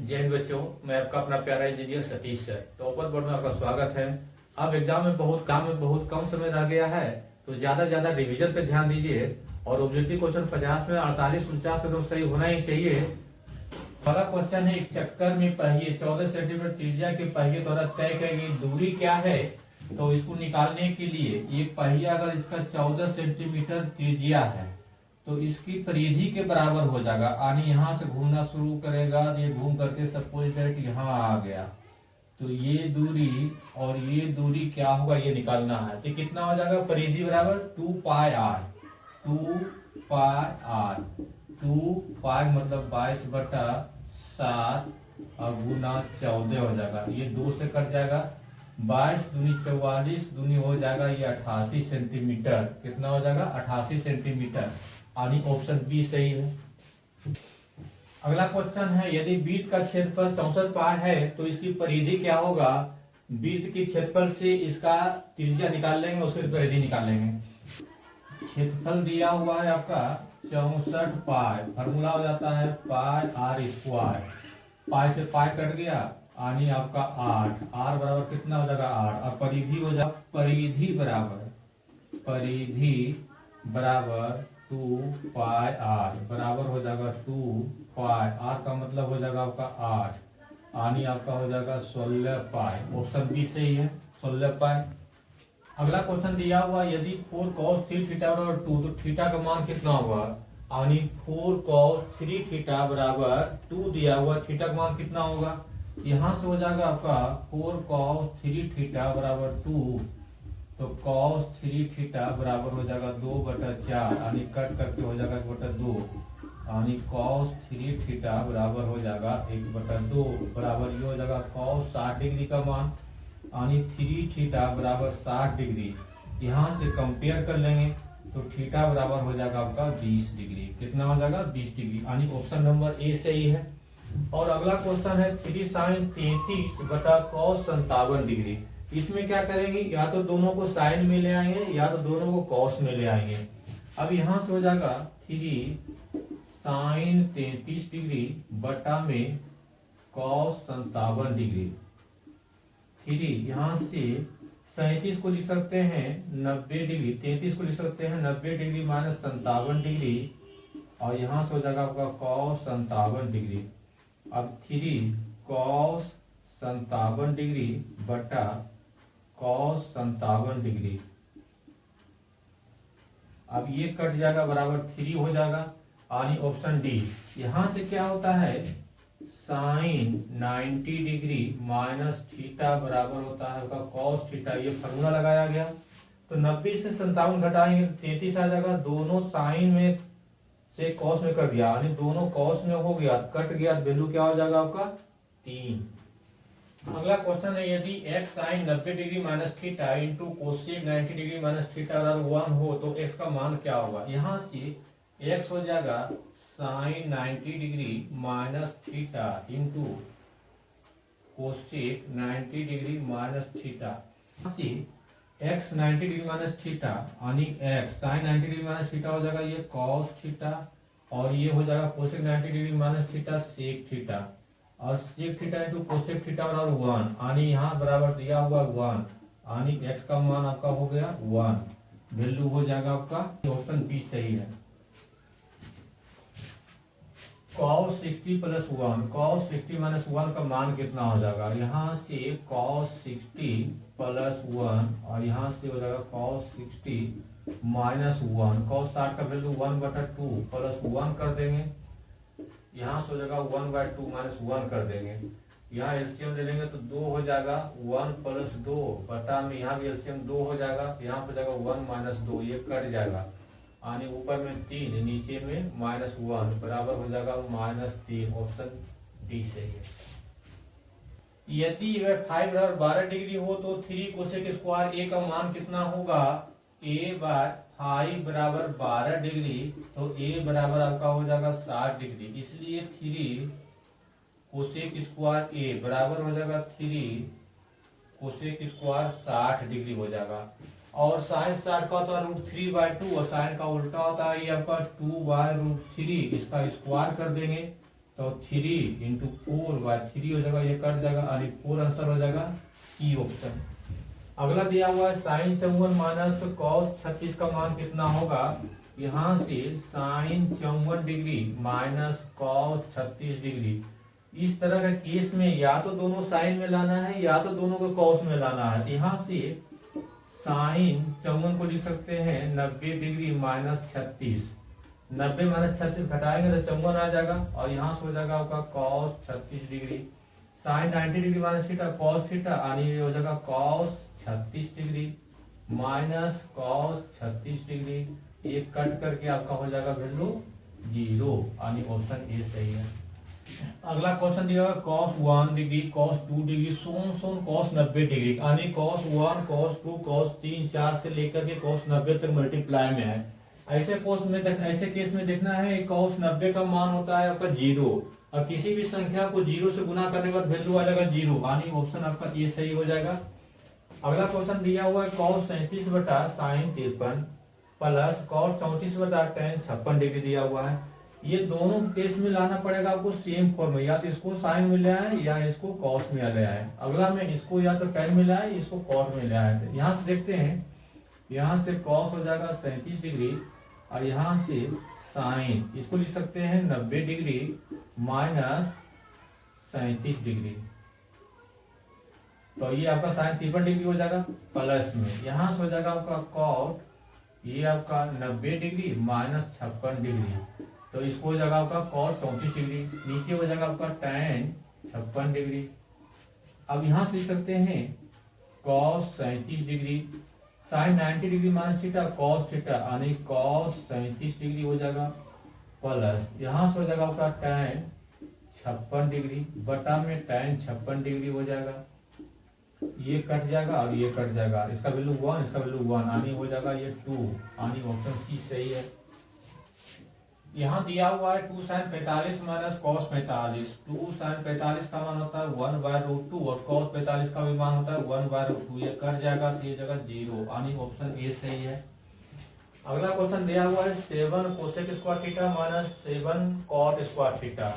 जय हिंद बच्चों, मैं आपका अपना प्यारा engineer Satish sir. Topper board में आपका स्वागत है। अब एग्जाम में बहुत कम समय रह गया है, तो ज्यादा रिवीजन पे ध्यान दीजिए। और ऑब्जेक्टिव क्वेश्चन 50 में 48-49 तो सही होना ही चाहिए। पहला क्वेश्चन है, एक चक्कर में पहिए 14 सेंटीमीटर त्रिज्या के पहिए द्वारा तय की गई दूरी क्या है। तो इसको निकालने के लिए एक पहिया अगर इसका 14 सेंटीमीटर त्रिज्या है तो इसकी परिधि के बराबर हो जाएगा। यानी यहाँ से घूमना शुरू करेगा, ये घूम करके सपोज दैट यहाँ आ गया, तो ये दूरी और ये दूरी क्या होगा ये निकालना है। तो कितना हो जाएगा, परिधि बराबर 2 पाई आर। 2 पाई 2 मतलब 22/7 और गुना 14 हो जाएगा। ये 2 से कट जाएगा, 22 दूनी 44 दूनी हो जाएगा ये 88 सेंटीमीटर। कितना हो जाएगा, 88 सेंटीमीटर। यानी ऑप्शन बी सही है। अगला क्वेश्चन है, यदि वृत्त का क्षेत्रफल 64 पाई है तो इसकी परिधि क्या होगा। वृत्त के क्षेत्रफल से इसका त्रिज्या निकाल लेंगे, उसकी परिधि निकाल लेंगे। क्षेत्रफल दिया हुआ है आपका 64 पाई, फॉर्मूला हो जाता है पाई आर स्क्वायर। पाई से पाई कट गया, यानी आपका 8। आर बराबर कितना हो जाएगा, 8। और परिधि हो जाएगा, परिधि बराबर 2 पाई आर बराबर हो जाएगा 2 पाई। आर का मतलब हो जाएगा आपका 8, यानी आपका हो जाएगा 16 पाई। ऑप्शन बी सही है, 16 पाई। अगला क्वेश्चन दिया हुआ, यदि 4 cos 3 थीटा बराबर 2 तो थीटा का मान कितना होगा। यानी 4 cos 3 थीटा बराबर 2 दिया हुआ, थीटा का मान कितना होगा। यहां से हो जाएगा आपका 4 cos 3 थीटा बराबर 2, तो cos 3 थीटा बराबर हो जाएगा 2/4, यानी कट करके हो जाएगा 1/2, यानी cos 3 थीटा बराबर हो जाएगा 1/2 बराबर ये हो जाएगा cos 60 डिग्री का मान, यानी 3 थीटा बराबर 60 डिग्री। यहाँ से कंपेयर कर लेंगे तो थीटा बराबर हो जाएगा आपका 20 डिग्री। कितना हो जाएगा, 20 डिग्री। यानी ऑप्शन नंबर ए सही है। और अगला क्वेश्चन है, 3 sin 33/cos 57 डिग्री। इसमें क्या करेंगे, या तो दोनों को साइन में ले आएंगे या तो दोनों को कॉस में ले आएंगे। अब यहां से हो जाएगा 3 sin 33 डिग्री बटा में cos 57 डिग्री। 3 यहां से 37 को लिख सकते हैं 90 डिग्री, 33 को लिख सकते हैं 90 डिग्री माइनस 57 डिग्री, और यहां से हो जाएगा आपका cos 57 डिग्री। अब 3 cos 57 डिग्री बटा cos 57 डिग्री। अब ये कट जाएगा, बराबर 3 हो जाएगा, यानी ऑप्शन डी। यहां से क्या होता है, साइन 90 डिग्री माइनस थीटा बराबर होता है आपका cos थीटा। ये फॉर्मूला लगाया गया, तो 90 से 57 घटाएंगे तो 33 आ जाएगा। दोनों साइन में से cos में कर दिया, यानी दोनों cos में हो गया, कट गया, वैल्यू क्या हो जाएगा आपका 3। अगला क्वेश्चन है, यदि x sin 90 degree minus theta into cosec 90 degree minus theta बराबर 1 हो तो x का मान क्या होगा। यहां से x हो जाएगा sin 90 degree minus theta into cosec 90 degree minus theta. x 90 degree minus theta, यानी x sin 90 degree minus theta हो जाएगा ये cos थीटा, और ये हो जाएगा cosec 90 degree minus theta sec theta, और sec theta into cosec theta बराबर 1, यानी यहाँ बराबर दिया हुआ 1, यानी x का मान आपका हो गया 1। वैल्यू हो जाएगा आपका ऑप्शन बी सही है। cos 60 प्लस 1, cos 60 माइनस 1 का मान कितना हो जाएगा। यहाँ से cos 60 प्लस 1 और यहाँ से हो जाएगा cos 60 माइनस 1। cos 60 का वैल्यू 1/2 प्लस 1 कर देंगे, यहाँ से हो जाएगा 1/2 माइनस 1 कर देंगे। यहाँ एलसीएम ले लेंगे तो 2 हो जाएगा, 1 प्लस 2 बटा में यहाँ भी एलसीएम 2 हो जाएगा, यहाँ पे जाएगा 1 माइनस 2, ये कट जाएगा, यानी ऊपर में 3 नीचे में -1 बराबर हो जाएगा -3। ऑप्शन डी सही है। यदि अगर 5 बराबर 12 डिग्री हो तो 3 कोसेक स्क्वायर a का मान कितना होगा। a/5 बराबर 12 डिग्री, तो a बराबर आपका हो जाएगा 60 डिग्री, इसलिए 3 कोसेक स्क्वायर a बराबर हो जाएगा 3 कोसेक स्क्वायर 60 डिग्री हो जाएगा। और साइन 60 का होता है √3/2 और साइन का उल्टा होता है ये आपका 2/√3। इसका स्क्वायर कर देंगे तो 3 × 4/3 हो जाएगा, ये कट जाएगा और 4 आंसर हो जाएगा सी ऑप्शन। अगला दिया हुआ है साइन 54 माइनस कॉस 36 का मान कितना होगा। यहाँ से sine 54 degree minus cos 36 degree, इस तरह का केस में या तो दोनों साइन में लाना है या तो दोनों को कॉस में लाना है। यहाँ से साइन 54 को लिख सकते हैं 90 डिग्री माइनस 36, 90 माइनस 36 घटाएंगे तो 54 आ जाएगा और यहाँ से हो जाएगा आपका cos 36 degree. Sine 90 degree minus theta cos theta, यानी ये हो जाएगा cos 36 degree minus cos 36 degree, ये कट करके आपका हो जाएगा वैल्यू 0, यानी ऑप्शन ए सही है। अगला क्वेश्चन दिया हुआ cos 1 डिग्री cos 2 डिग्री सोन cos 90 डिग्री, यानी cos 1 cos 2 cos 3 4 से लेकर के cos 90 तक मल्टीप्लाई में है। ऐसे केस में देखना है cos 90 का मान होता है आपका 0 और किसी भी संख्या को 0 से गुना करने के बाद वैल्यू आ जाएगा 0, यानी ऑप्शन आपका ये सही हो जाएगा। अगला क्वेश्चन दिया हुआ है cos 37 बटा sin 53 प्लस cos 34 बटा tan 56 डिग्री दिया हुआ है। ये दोनों केस में लाना पड़ेगा आपको सेम फॉर्म में, या तो इसको साइन में ले आए या इसको कॉस में ले आए। अगला में इसको या तो tan में ले आए, इसको कॉट में ले आए। यहाँ से देखते हैं, यहाँ से कॉस हो जाएगा 37 डिग्री और यहाँ से साइन, इसको लिख सकते हैं 90 डिग्री माइनस 37 डिग्री, तो ये आपका साइन 53 डिग्री हो जाएगा प्लस में, यहाँ से हो जाएगा आपका कॉट, ये आपका 90 डिग्री माइनस 56 डिग्री, तो इसको हो जाएगा आपका कॉट 34 डिग्री, नीचे हो जाएगा आपका tan 56 डिग्री। अब यहाँ से लिख सकते हैं cos 37 degree sine 90 degree minus theta cos theta, यानी cos 37 डिग्री हो जाएगा प्लस यहाँ से हो जाएगा आपका tan 56 डिग्री बटा में tan 56 डिग्री हो जाएगा, ये कट जाएगा और ये कट जाएगा, इसका वैल्यू 1 इसका वैल्यू 1, यानी हो जाएगा ये 2, यानी ऑप्शन सी सही है। यहाँ दिया हुआ है 2 sin 45 माइनस cos 45, 2 sin 45 का मान होता है 1/√2 और cos 45 का भी मान होता है 1/√2, ये कट जाएगा तो ये जगह 0, यानी ऑप्शन ए सही है। अगला क्वेश्चन दिया हुआ है 7 cosec square theta minus 7 cot square theta,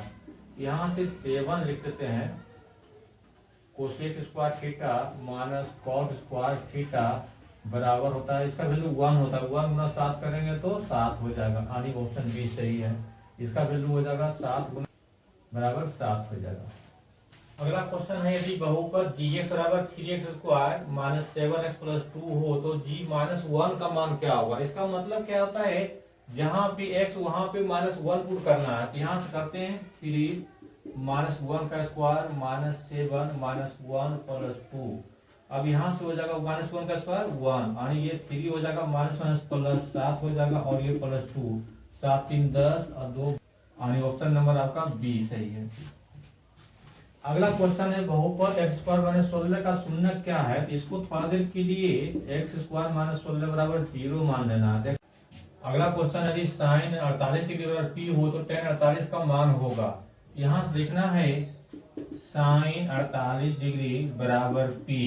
यहाँ से 7 लिख देते हैं cosec square theta minus cot square theta बराबर होता है, इसका वैल्यू 1 होता है, 1 गुना 7 करेंगे तो 7 हो जाएगा, यानी ऑप्शन बी सही है। इसका वैल्यू हो जाएगा 7 गुना बराबर 7 हो जाएगा। अगला क्वेश्चन है यदि बहुपद gx बराबर 3x² माइनस 7x प्लस 2 हो तो g माइनस 1 का मान क्या होगा। इसका मतलब क्या होता है, जहां पे x वहां पे माइनस 1 पुट करना है, तो यहाँ से करते हैं 3 माइनस 1 का स्क्वायर माइनस 7 माइनस 1 प्लस 2, अब यहाँ से हो जाएगा माइनस 1 का स्क्वायर 1, यानी ये 3 हो जाएगा माइनस माइनस प्लस 7 हो जाएगा और ये प्लस 2, 7 3 10 और 2, यानी ऑप्शन नंबर आपका बी सही है। अगला क्वेश्चन है बहुपद x² माइनस 16 का शून्य क्या है, तो इसको थोड़ा देर के लिए x² माइनस 16 बराबर 0 मान लेना है। अगला क्वेश्चन यदि साइन 48 डिग्री बराबर p हो तो tan 48 का मान होगा, यहाँ से देखना है साइन 48 डिग्री बराबर p,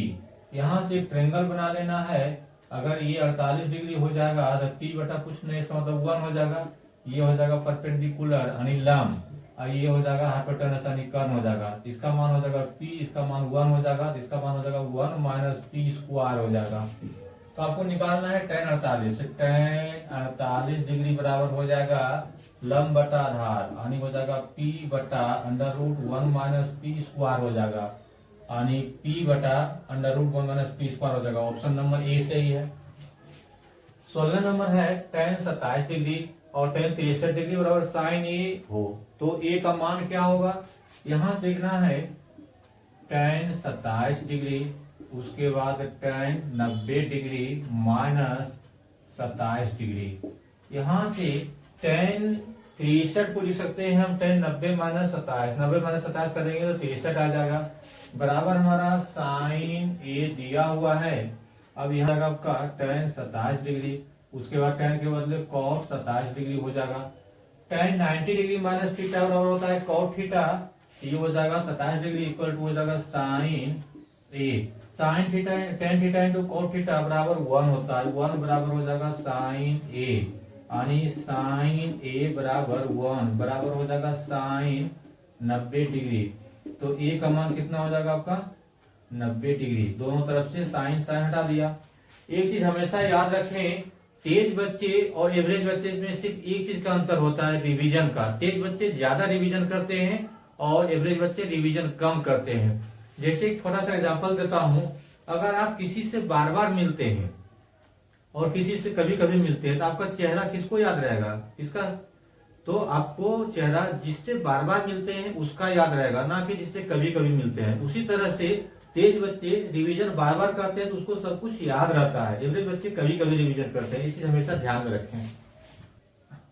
यहाँ से ट्रेंगल बना लेना है। अगर ये 48 डिग्री हो जाएगा तो p बटा कुछ नहीं, इसका मतलब 1 हो जाएगा, ये हो जाएगा परपेंडिकुलर यानी लंब, और ये हो जाएगा हाइपोटेनस यानी कर्ण हो जाएगा, इसका मान हो जाएगा p, इसका मान 1 हो जाएगा, तो इसका मान हो जाएगा 1 माइनस p स्क्वायर हो जाएगा। तो आपको निकालना है tan 48, tan 48 डिग्री बराबर हो जाएगा लंब बटा आधार, यानी हो जाएगा p बटा √1 माइनस p स्क्वायर हो जाएगा, यानी p बटा √1 माइनस p स्क्वायर हो जाएगा, ऑप्शन नंबर ए सही है। 16 नंबर है tan 27 डिग्री और tan 63 डिग्री बराबर साइन ए हो तो a का मान क्या होगा। यहाँ देखना है tan 27 डिग्री, उसके बाद tan 90 डिग्री माइनस 27 डिग्री, यहाँ से tan 63 को लिख सकते हैं हम tan 90 माइनस 27, 90 माइनस 27 करेंगे तो 63 आ जाएगा, बराबर हमारा साइन ए दिया हुआ है। अब यहाँ आपका tan 27 डिग्री, उसके बाद tan के बदले cos 27 डिग्री हो जाएगा, tan 90 डिग्री माइनस थीटा बराबर होता है cot थीटा, ये हो जाएगा 27 डिग्री इक्वल टू हो जाएगा sine A, sine theta tan theta into cot theta बराबर 1 होता है, 1 बराबर हो जाएगा साइन ए, यानी साइन ए बराबर 1 बराबर हो जाएगा साइन 90 डिग्री। तो ए का मान कितना हो जाएगा आपका 90 डिग्री। दोनों तरफ से साइन साइन हटा दिया। एक चीज हमेशा याद रखें, तेज बच्चे और एवरेज बच्चे में सिर्फ एक चीज का अंतर होता है, रिवीजन का। तेज बच्चे ज्यादा रिवीजन करते हैं और एवरेज बच्चे रिवीजन कम करते हैं। जैसे एक छोटा सा एग्जांपल देता हूं, अगर आप किसी से बार बार मिलते हैं और किसी से कभी कभी मिलते हैं तो आपका चेहरा किसको याद रहेगा? किसका? तो आपको चेहरा जिससे बार बार मिलते हैं उसका याद रहेगा, ना कि जिससे कभी कभी मिलते हैं। उसी तरह से तेज बच्चे रिवीजन बार बार करते हैं तो उसको सब कुछ याद रहता है, एवरेज बच्चे कभी कभी रिवीजन करते हैं। ये चीज हमेशा ध्यान में रखें।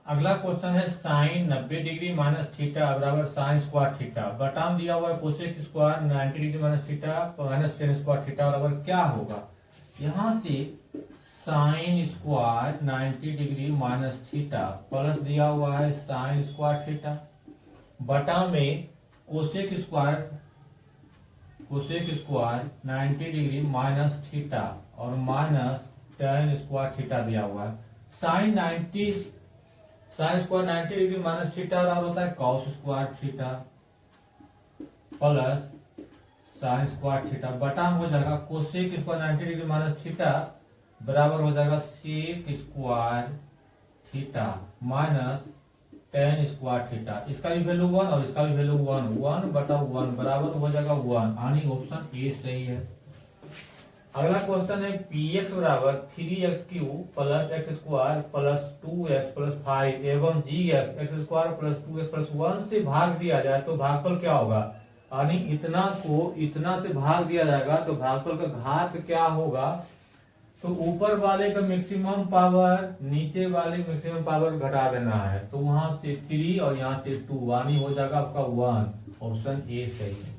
अगला क्वेश्चन है साइन 90 डिग्री माइनस थीटा बराबर साइन स्क्वायर थीटा। बटाम दिया हुआ है cosec square 90 degree minus theta minus tan square theta बराबर क्या होगा? यहाँ से sine square 90 degree minus theta plus दिया हुआ है साइन स्क्वायर थीटा बटा में cosec square 90 degree minus theta और माइनस टेन स्क्वायर थीटा दिया हुआ है। Sine square 90 degree minus theta बराबर होता है cos square theta plus sine square theta बटा में हो जाएगा cosec square 90 degree minus theta बराबर हो जाएगा sec square theta minus tan square theta. इसका भी वैल्यू 1 और इसका भी वैल्यू 1 बटा 1 बराबर हो जाएगा 1, यानी ऑप्शन ए सही है। अगला क्वेश्चन है px बराबर 3x³ plus x square plus 2x plus 5 एवं gx x square plus 2x plus 1 से भाग दिया जाए तो भागफल क्या होगा? यानी इतना को इतना से भाग दिया जाएगा तो भागफल का घात क्या होगा? तो ऊपर वाले का मैक्सिमम पावर नीचे वाले मैक्सिमम पावर घटा देना है, तो वहां से 3 और यहाँ से 2, यानी हो जाएगा आपका 1। ऑप्शन ए सही है।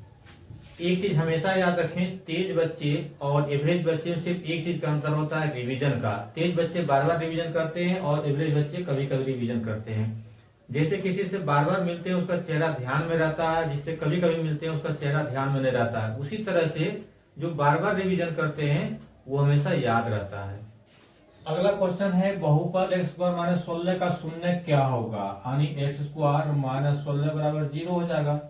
एक चीज हमेशा याद रखें, तेज बच्चे और एवरेज बच्चे में सिर्फ एक चीज का अंतर होता है, रिवीजन का। तेज बच्चे बार बार रिवीजन करते हैं और एवरेज बच्चे कभी कभी रिवीजन करते हैं। जैसे किसी से बार बार मिलते हैं उसका चेहरा ध्यान में रहता है, जिससे कभी कभी मिलते हैं उसका चेहरा ध्यान में नहीं रहता है। उसी तरह से जो बार बार रिवीजन करते हैं वो हमेशा याद रहता है। अगला क्वेश्चन है बहुपद एक्स स्क्वायर माइनस 16 का शून्य क्या होगा? यानी एक्स स्क्वायर माइनस 16 बराबर 0 हो जाएगा,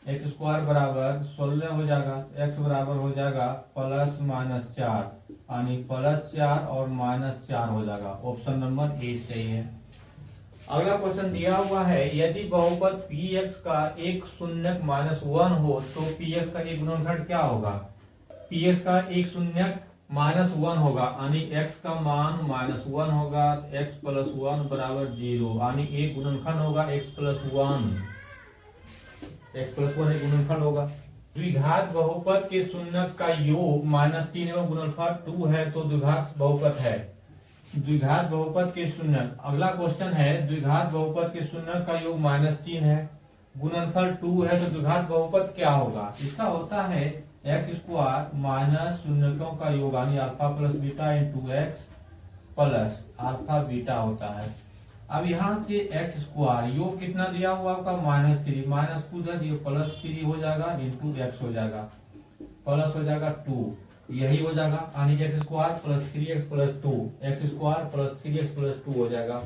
एक्स स्क्वायर बराबर 16 हो जाएगा, एक्स बराबर हो जाएगा प्लस माइनस 4, यानी प्लस 4 और माइनस 4 हो जाएगा। ऑप्शन नंबर ए सही है। अगला क्वेश्चन दिया हुआ है यदि बहुपद px का एक शून्यक माइनस 1 हो तो px का एक गुणनखंड क्या होगा? px का एक शून्यक माइनस 1 होगा, यानी x का मान माइनस 1 होगा, x प्लस 1 बराबर 0, यानी एक गुणनखंड होगा x प्लस 1 एक गुणनखंड होगा। द्विघात बहुपद के शून्यक का योग -3 एवं गुणनफल 2 है तो द्विघात बहुपद है। द्विघात बहुपद के शून्यक, अगला क्वेश्चन है द्विघात बहुपद के शून्यक का योग -3 है, गुणनफल 2 है तो द्विघात बहुपद क्या होगा? इसका होता है एक्स स्क्वायर माइनस शून्यकों का योग, यानी alpha plus beta into x plus alpha beta होता है। अब यहाँ से एक्स स्क्वायर योग कितना दिया हुआ आपका -3, माइनस को उधर ये प्लस 3 हो जाएगा इंटू एक्स हो जाएगा, प्लस हो जाएगा 2, यही हो जाएगा, यानी x square plus 3x plus 2, x square plus 3x plus 2 हो जाएगा।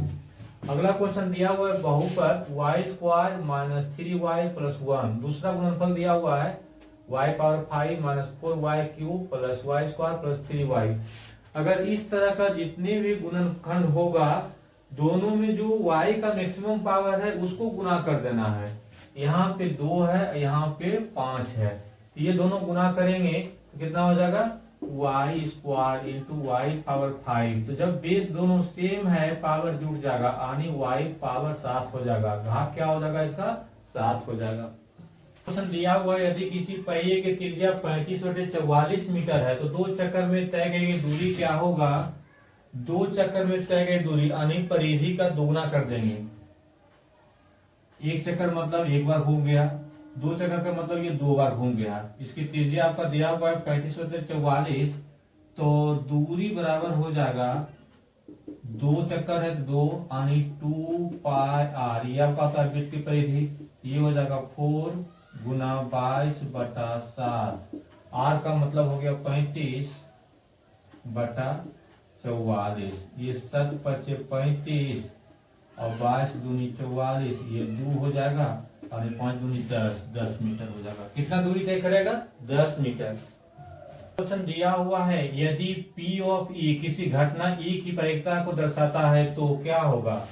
अगला क्वेश्चन दिया हुआ है बहुपद Y square minus 3y plus 1, दूसरा गुणनफल दिया हुआ है y power 5 minus 4y cube plus y square plus 3y। अगर इस तरह का जितने भी गुणनखंड होगा दोनों में जो y का मैक्सिमम पावर है उसको गुना कर देना है। यहाँ पे 2 है, यहाँ पे 5 है, तो ये दोनों गुना करेंगे तो कितना हो जाएगा y square into y power 5। तो जब बेस दोनों सेम है पावर जुड़ जाएगा, यानी y पावर 7 हो जाएगा, घात क्या हो जाएगा इसका 7 हो जाएगा। क्वेश्चन दिया हुआ है यदि किसी पहिए की त्रिज्या 35/44 मीटर है तो 2 चक्कर में तय गई दूरी क्या होगा? 2 चक्कर में तय गई दूरी यानी परिधि का दोगुना कर देंगे। एक चक्कर मतलब एक बार घूम गया, 2 चक्कर का मतलब ये 2 बार घूम गया। इसकी त्रिज्या आपका दिया हुआ है 35/44, तो दूरी बराबर हो जाएगा 2 चक्कर है 2, यानी 2πr, ये आपका होता है वृत्त की परिधि, ये हो जाएगा 4 गुना 22/7, r का मतलब हो गया 35/44, ये 7×5 = 35 और 22 दूनी 44, ये 2 हो जाएगा, और 5 दूनी 10 मीटर हो जाएगा। कितना दूरी तय करेगा? 10 मीटर। क्वेश्चन दिया हुआ है यदि P ऑफ E किसी घटना E की प्रायिकता को दर्शाता है तो क्या होगा?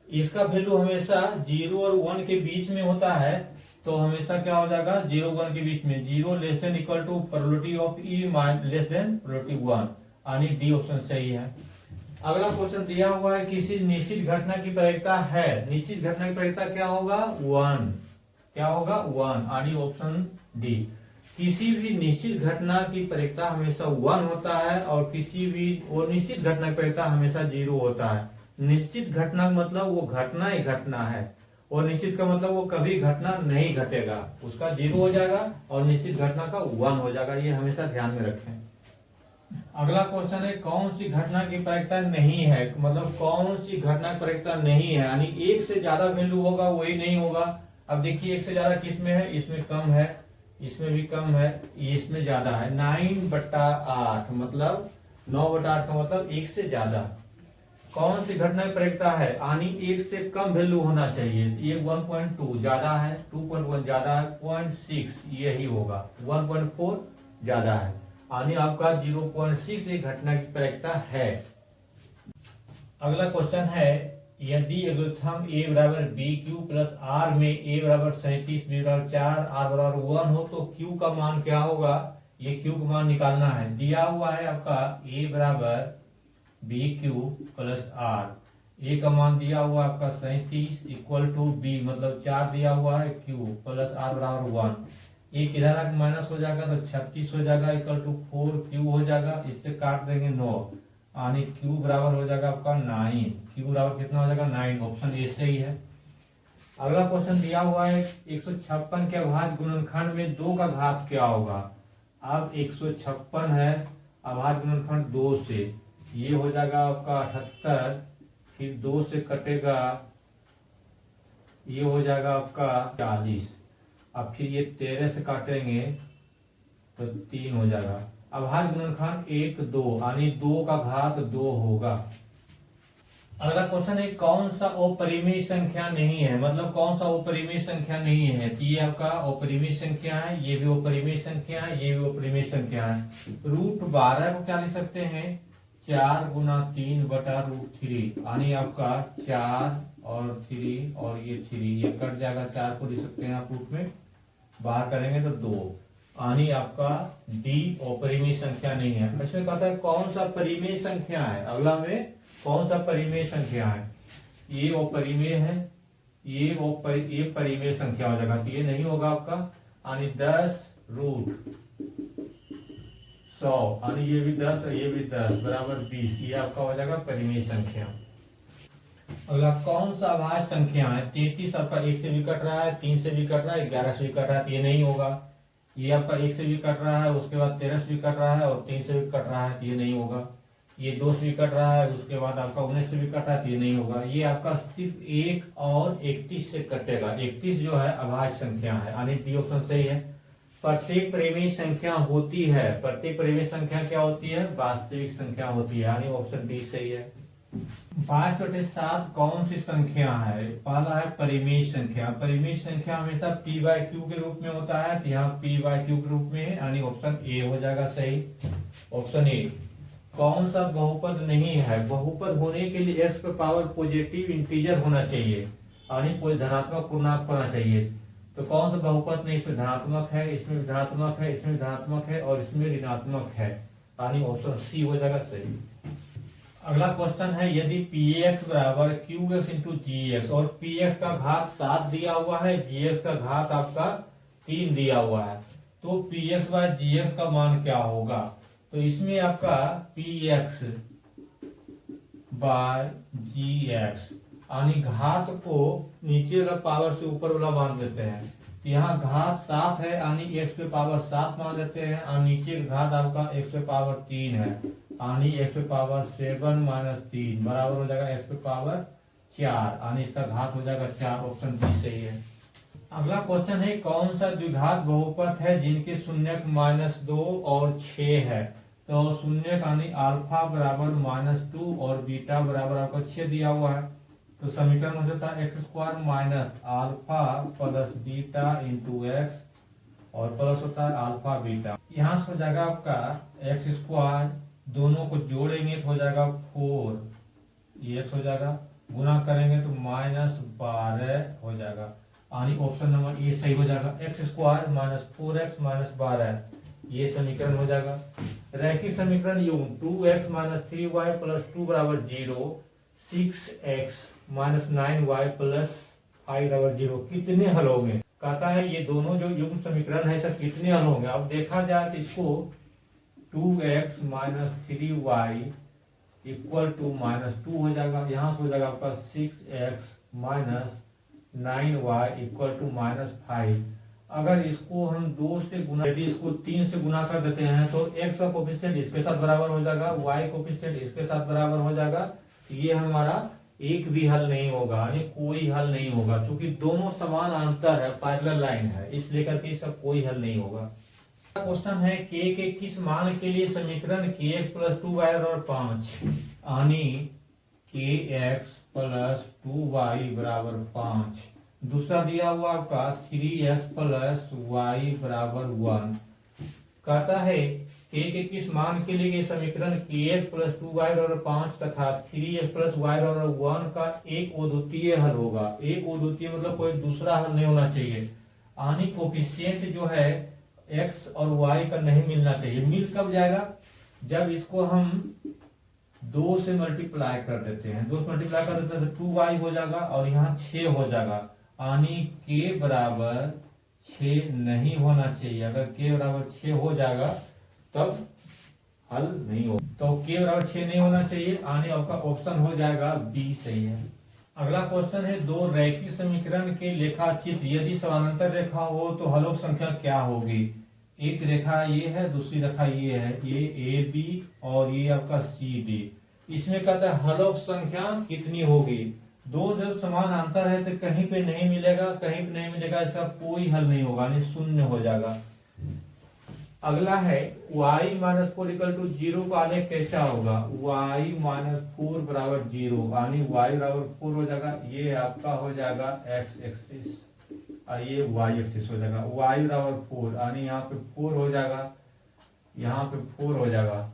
इसका वैल्यू हमेशा 0 और 1 के बीच में होता है, तो हमेशा क्या हो जाएगा? 0 1 के बीच में, 0 less than equal to probability of E less than probability 1, यानी डी ऑप्शन सही है। अगला क्वेश्चन दिया हुआ है किसी निश्चित घटना की प्रायिकता है, निश्चित घटना की प्रायिकता क्या होगा? 1। क्या होगा? 1, यानी ऑप्शन डी। किसी भी निश्चित घटना की प्रायिकता हमेशा 1 होता है और किसी भी वो निश्चित घटना की प्रायिकता हमेशा 0 होता है। निश्चित घटना का मतलब वो घटना ही घटना है, और निश्चित का मतलब वो कभी घटना नहीं घटेगा, उसका 0 हो जाएगा और निश्चित घटना का 1 हो जाएगा। ये हमेशा ध्यान में रखें। अगला क्वेश्चन है कौन सी घटना की प्रायिकता नहीं है, मतलब कौन सी घटना की प्रायिकता नहीं है, यानी एक से ज्यादा वैल्यू होगा वही नहीं होगा। अब देखिए एक से ज्यादा किस में है? इसमें कम है, इसमें भी कम है, इसमें ज्यादा है। 9/8 मतलब 9/8 का मतलब एक से ज्यादा। कौन सी घटना की प्रायिकता है? यानी एक से कम वैल्यू होना चाहिए। ये 1.2 ज्यादा है, 2.1 ज्यादा है, 0.6 यही होगा, 1.4 ज्यादा है, यानी आपका 0.6 एक घटना की प्रायिकता है। अगला क्वेश्चन है यदि एल्गोरिथम a बराबर BQ प्लस R में a बराबर 37, b बराबर 4, R बराबर 1 हो तो Q का मान क्या होगा? ये Q का मान निकालना है। दिया हुआ है आपका a बराबर BQ प्लस R, a का मान दिया हुआ आपका 37 इक्वल टू b मतलब 4 दिया हुआ है Q प्लस R बराबर 1। एक इधर आके माइनस हो जाएगा तो 36 हो जाएगा इक्वल टू 4Q हो जाएगा, इससे काट देंगे 9, यानी Q बराबर हो जाएगा आपका 9। Q बराबर कितना हो जाएगा? 9, ऑप्शन ए सही है। अगला क्वेश्चन दिया हुआ है 156 के अभाज्य गुणनखंड में 2 का घात क्या होगा? अब 156 है, अभाज्य गुणनखंड 2 से, ये हो जाएगा आपका 78, फिर 2 से कटेगा, ये हो जाएगा आपका 40, अब फिर ये 13 से काटेंगे तो 3 हो जाएगा। अभाज्य गुणनखंड 1 2, यानी 2 का घात 2 होगा। अगला क्वेश्चन है कौन सा अपरिमेय संख्या नहीं है, मतलब कौन सा अपरिमेय संख्या नहीं है? तो ये आपका अपरिमेय संख्या है, ये भी अपरिमेय संख्या है, ये भी अपरिमेय संख्या है। √12 को क्या लिख सकते हैं? 4 गुना 3/√3, यानी आपका 4 और 3 और ये 3, ये कट जाएगा, 4 को लिख सकते हैं आप रूट में, बाहर करेंगे तो 2, यानी आपका डी अपरिमेय संख्या नहीं है। इसमें कहता है कौन सा परिमेय संख्या है, अगला में कौन सा परिमेय संख्या है? ये अपरिमेय है, ये परिमेय संख्या हो जाएगा, तो ये नहीं होगा आपका, यानी 10√100, यानी ये भी 10 और ये भी 10 बराबर 20, ये आपका हो जाएगा परिमेय संख्या। अगला कौन सा अभाज्य संख्या है? 33 आपका 1 से भी कट रहा है, 3 से भी कट रहा है, 11 से भी कट रहा है, तो ये नहीं होगा। ये आपका 1 से भी कट रहा है, उसके बाद 13 से भी कट रहा है और 3 से भी कट रहा है, तो ये नहीं होगा। ये 2 से भी कट रहा है, उसके बाद आपका 19 से भी कट रहा है, तो ये नहीं होगा। ये आपका सिर्फ 1 और 31 से कटेगा, 31 जो है अभाज्य संख्या है, यानी डी ऑप्शन सही है। प्रत्येक परिमेय संख्या होती है, प्रत्येक परिमेय संख्या क्या होती है? वास्तविक संख्या होती है, यानी ऑप्शन डी सही है। 5/7 कौन सी संख्या है? पहला है परिमेय संख्या। परिमेय संख्या हमेशा p/q के रूप में होता है, तो यहाँ p/q के रूप में है, यानी ऑप्शन ए हो जाएगा सही, ऑप्शन ए। कौन सा बहुपद नहीं है? बहुपद होने के लिए x पर पावर पॉजिटिव इंटीजर होना चाहिए, यानी कोई धनात्मक पूर्णांक होना चाहिए। तो कौन सा बहुपद नहीं? इसमें धनात्मक है, इसमें भी धनात्मक है, इसमें भी धनात्मक है और इसमें ऋणात्मक है, यानी ऑप्शन सी हो जाएगा सही। अगला क्वेश्चन है यदि px बराबर qx इंटू gx और px का घात 7 दिया हुआ है, gx का घात आपका 3 दिया हुआ है, तो px बाय gx का मान क्या होगा? तो इसमें आपका px बाय gx, यानी घात को नीचे वाला पावर से ऊपर वाला मान देते हैं, तो यहाँ घात 7 है, यानी x पे पावर 7 मान लेते हैं, और नीचे घात आपका x पे पावर 3 है, यानी x पे पावर 7 - 3 बराबर हो जाएगा x पे पावर 4, यानी इसका घात हो जाएगा 4, ऑप्शन बी सही है। अगला क्वेश्चन है कौन सा द्विघात बहुपद है जिनके शून्यक -2 और 6 है? तो शून्यक यानी अल्फा बराबर -2 और बीटा बराबर आपका 6 दिया हुआ है, तो समीकरण हो जाता है x square minus alpha plus beta into x और प्लस होता है अल्फा बीटा। यहाँ से हो जाएगा आपका एक्स स्क्वायर, दोनों को जोड़ेंगे तो हो जाएगा 4, ये एक्स हो जाएगा, गुना करेंगे तो -12 हो जाएगा। यानी ऑप्शन नंबर ए सही हो जाएगा। X square minus 4x minus 12, ये समीकरण हो जाएगा। रैखिक समीकरण युग्म 2x माइनस 3y प्लस 2 बराबर 0, 6x माइनस 9y प्लस 5 बराबर 0 कितने हल होंगे? कहता है ये दोनों जो युग्म समीकरण है सर कितने हल होंगे। अब देखा जाए तो इसको 2x minus 3y equal to -2 हो जाएगा। यहाँ से हो जाएगा आपका 6x minus 9y equal to -5। अगर इसको हम 2 से गुना, यदि इसको 3 से गुना कर देते हैं तो x का कोफिशिएंट इसके साथ बराबर हो जाएगा, y कोफिशिएंट इसके साथ बराबर हो जाएगा। ये हमारा एक भी हल नहीं होगा, यानी कोई हल नहीं होगा, क्योंकि दोनों समान अंतर है, पैरेलल लाइन है, इसलिए करके इसका कोई हल नहीं होगा। क्वेश्चन है के किस मान के लिए समीकरण kx प्लस 2y बराबर 5, यानी kx प्लस 2y बराबर 5। दूसरा दिया हुआ आपका 3x प्लस y बराबर 1। कहता है के किस मान के लिए समीकरण kx प्लस 2y बराबर 5 तथा 3x प्लस y बराबर 1 का एक अद्वितीय हल होगा। एक अद्वितीय मतलब कोई दूसरा हल नहीं होना चाहिए, यानी कोफिशिएंट जो है x और y का नहीं मिलना चाहिए। मिल कब जाएगा? जब इसको हम 2 से मल्टीप्लाई कर देते हैं, 2 से मल्टीप्लाई कर देते हैं तो 2y हो जाएगा और यहाँ 6 हो जाएगा, यानी k बराबर 6 नहीं होना चाहिए। अगर k बराबर 6 हो जाएगा तब हल नहीं हो, तो k बराबर 6 नहीं होना चाहिए, यानी आपका ऑप्शन हो जाएगा बी सही है। अगला क्वेश्चन है दो रैखिक समीकरण के लेखा चित्र यदि समानांतर रेखा हो तो हलों की संख्या क्या होगी? एक रेखा ये है, दूसरी रेखा ये है, ये ए बी और ये आपका सी डी। इसमें कहता है हलों की संख्या कितनी होगी? दो जब समान अंतर है तो कहीं पे नहीं मिलेगा, कहीं पे नहीं मिलेगा, इसका कोई हल नहीं होगा, यानी शून्य हो जाएगा। अगला है y माइनस 4 इक्वल टू 0 का आलेख कैसा होगा? y माइनस 4 बराबर 0, यानी y बराबर 4 हो जाएगा। ये आपका हो जाएगा x एक्सिस और ये y एक्सिस हो जाएगा। y बराबर 4 यानी यहाँ पे 4 हो जाएगा, यहाँ पे 4 हो जाएगा,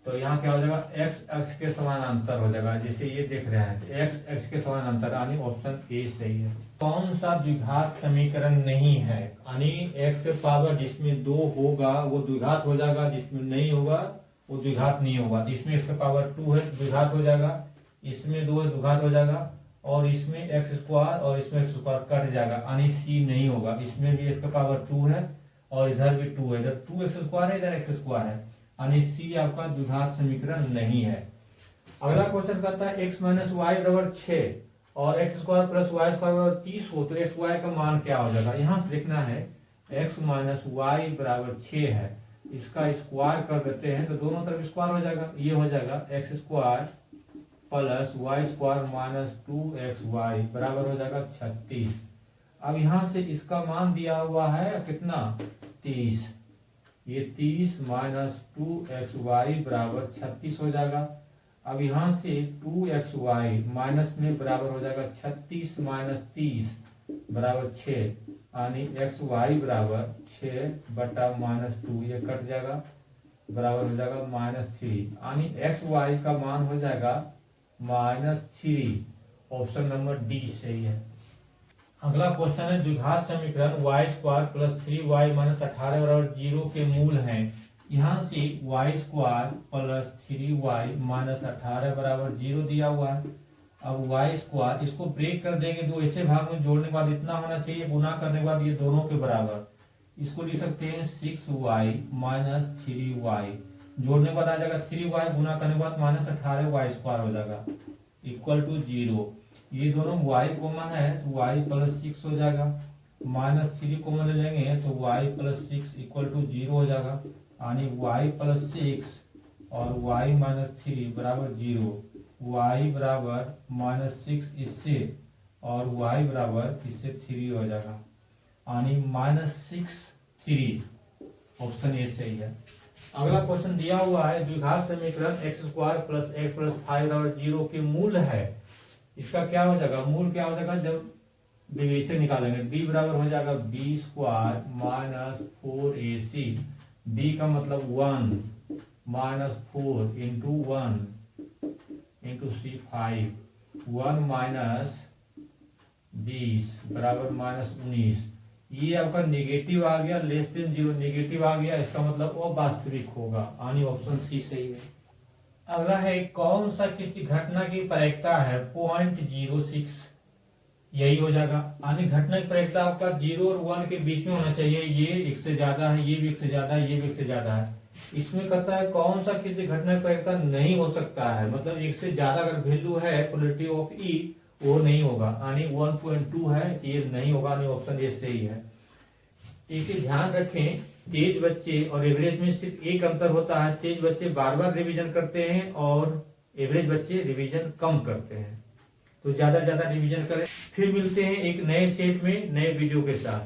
तो यहाँ क्या हो जाएगा? x एक्स के समानांतर हो जाएगा, जैसे ये देख रहे हैं x एक्स के समानांतर, यानी ऑप्शन ए सही है। कौन सा द्विघात समीकरण नहीं है? यानी x के पावर जिसमें 2 होगा वो द्विघात हो जाएगा, जिसमें नहीं होगा वो द्विघात नहीं होगा। इसमें x का पावर 2 है द्विघात हो जाएगा, इसमें 2 है द्विघात हो जाएगा, और इसमें एक्स स्क्वायर और इसमें स्क्वायर कट जाएगा, यानी सी नहीं होगा। इसमें भी x का पावर 2 है और इधर भी 2 है, इधर 2x स्क्वायर है, इधर x स्क्वायर है, यानी सी आपका द्विघात समीकरण नहीं है। अगला क्वेश्चन कहता है x माइनस वाई बराबर 6 और x square plus y square बराबर 30 हो तो एक्स वाई का मान क्या हो जाएगा? यहाँ से लिखना है x माइनस वाई बराबर 6 है, इसका स्क्वायर कर देते हैं तो दोनों तरफ स्क्वायर हो जाएगा। ये हो जाएगा x square plus y square minus 2xy बराबर हो जाएगा 36। अब यहाँ से इसका मान दिया हुआ है कितना? 30। ये 30 माइनस 2xy बराबर 36 हो जाएगा। अब यहाँ से 2xy माइनस में बराबर हो जाएगा 36 माइनस 30 बराबर 6, यानी xy बराबर 6 बटा -2, ये कट जाएगा, बराबर हो जाएगा -3, यानी xy का मान हो जाएगा -3। ऑप्शन नंबर डी सही है। अगला क्वेश्चन है द्विघात समीकरण y square plus 3y minus 18 बराबर 0 के मूल हैं। यहाँ से y square plus 3y minus 18 बराबर 0 दिया हुआ है। अब y स्क्वायर इसको ब्रेक कर देंगे, दो ऐसे भाग में जोड़ने के बाद इतना होना चाहिए, गुना करने के बाद ये दोनों के बराबर, इसको लिख सकते हैं 6y माइनस 3y, जोड़ने के बाद आ जाएगा 3y, गुना करने के बाद माइनस 18y स्क्वायर हो जाएगा इक्वल टू 0। ये दोनों y कॉमन है तो y प्लस 6 हो जाएगा, -3 कॉमन ले लेंगे तो y प्लस 6 इक्वल टू 0 हो जाएगा, यानी y प्लस 6 और y माइनस 3 बराबर 0, y बराबर -6 इससे और y बराबर इससे 3 हो जाएगा, यानी -6 3। ऑप्शन ए सही है। अगला क्वेश्चन दिया हुआ है द्विघात समीकरण x square plus x plus 5 बराबर 0 के मूल है। इसका क्या हो जाएगा, मूल क्या हो जाएगा जब डिवीजन निकालेंगे, d बराबर हो जाएगा b square minus 4ac, d का मतलब 1 माइनस 4 इंटू 1 इंटू सी 5, 1 माइनस 20 बराबर माइनस 19। ये आपका नेगेटिव आ गया, लेस देन 0 नेगेटिव आ गया, इसका मतलब अवास्तविक होगा, यानी ऑप्शन सी सही है। अगला है कौन सा किसी घटना की प्रायिकता है 0.06, यही हो जाएगा, यानी घटना की प्रायिकता आपका 0 और 1 के बीच में होना चाहिए, ये एक से ज्यादा है, ये भी एक से ज्यादा है, ये भी एक से ज्यादा है। इसमें कहता है कौन सा किसी घटना की प्रायिकता नहीं हो सकता है, मतलब एक से ज्यादा अगर वैल्यू है प्रोबेबिलिटी ऑफ ई वो नहीं होगा, यानी 1.2 है, ये नहीं होगा, यानी ऑप्शन ए सही है। इसे ध्यान रखें, तेज बच्चे और एवरेज में सिर्फ एक अंतर होता है, तेज बच्चे बार बार रिवीजन करते हैं और एवरेज बच्चे रिवीजन कम करते हैं। तो ज्यादा रिवीजन करें। फिर मिलते हैं एक नए सेट में नए वीडियो के साथ।